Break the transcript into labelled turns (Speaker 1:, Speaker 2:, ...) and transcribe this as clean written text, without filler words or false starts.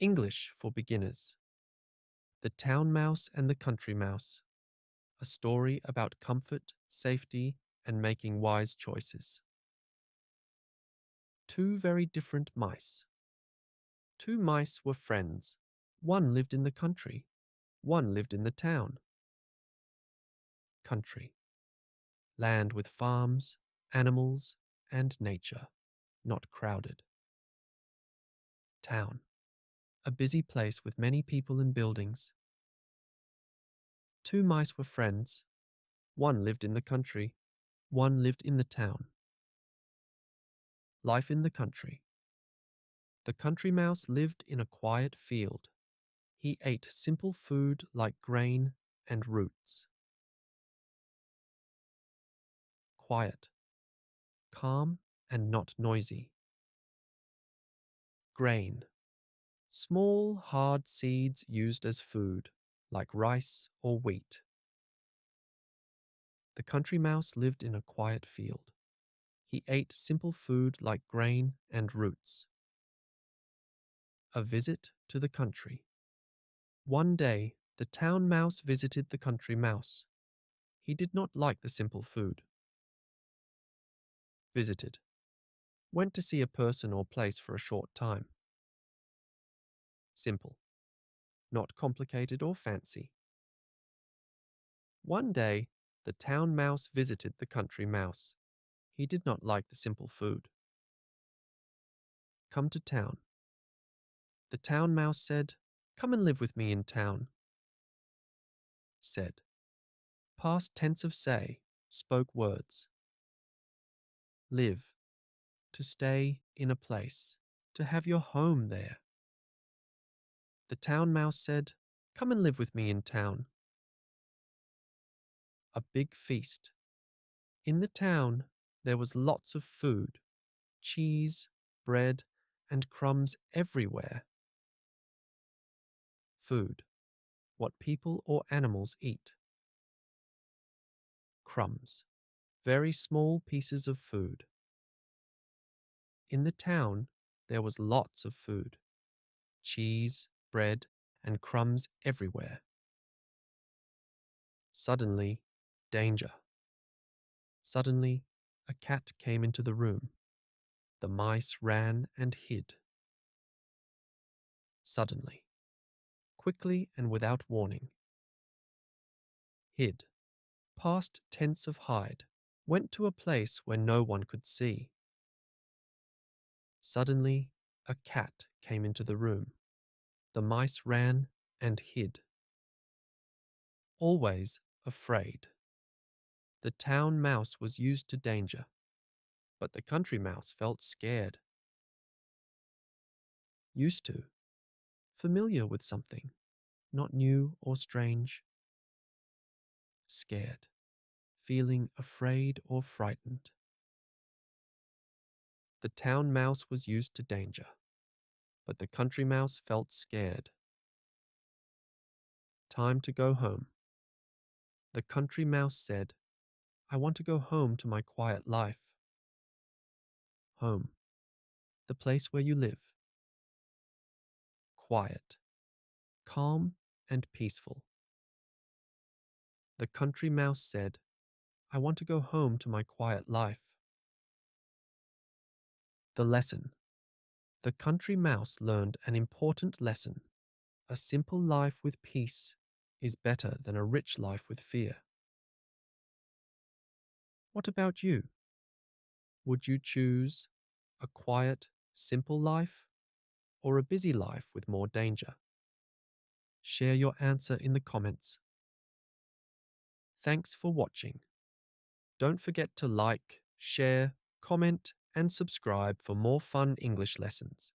Speaker 1: English for Beginners. The Town Mouse and the Country Mouse. A story about comfort, safety, and making wise choices. Two very different mice. Two mice were friends. One lived in the country. One lived in the town. Country. Land with farms, animals, and nature, not crowded. Town. A busy place with many people and buildings. Two mice were friends. One lived in the country. One lived in the town. Life in the country. The country mouse lived in a quiet field. He ate simple food like grain and roots. Quiet. Calm and not noisy. Grain. Small, hard seeds used as food, like rice or wheat. The country mouse lived in a quiet field. He ate simple food like grain and roots. A visit to the country. One day, the town mouse visited the country mouse. He did not like the simple food. Visited. Went to see a person or place for a short time. Simple. Not complicated or fancy. One day, the town mouse visited the country mouse. He did not like the simple food. Come to town. The town mouse said, "Come and live with me in town." Said. Past tense of say, spoke words. Live. To stay in a place. To have your home there. The town mouse said, "Come and live with me in town." A big feast. In the town, there was lots of food, cheese, bread, and crumbs everywhere. Food. What people or animals eat. Crumbs. Very small pieces of food. In the town, there was lots of food, cheese, bread, and crumbs everywhere. Suddenly, danger. Suddenly, a cat came into the room. The mice ran and hid. Suddenly. Quickly and without warning. Hid. Past tense of hide. Went to a place where no one could see. Suddenly, a cat came into the room. The mice ran and hid. Always afraid. The town mouse was used to danger, but the country mouse felt scared. Used to. Familiar with something, not new or strange. Scared. Feeling afraid or frightened. The town mouse was used to danger, but the country mouse felt scared. Time to go home. The country mouse said, "I want to go home to my quiet life." Home. The place where you live. Quiet. Calm and peaceful. The country mouse said, "I want to go home to my quiet life." The lesson. The country mouse learned an important lesson. A simple life with peace is better than a rich life with fear. What about you? Would you choose a quiet, simple life or a busy life with more danger? Share your answer in the comments. Thanks for watching. Don't forget to like, share, comment, and subscribe for more fun English lessons.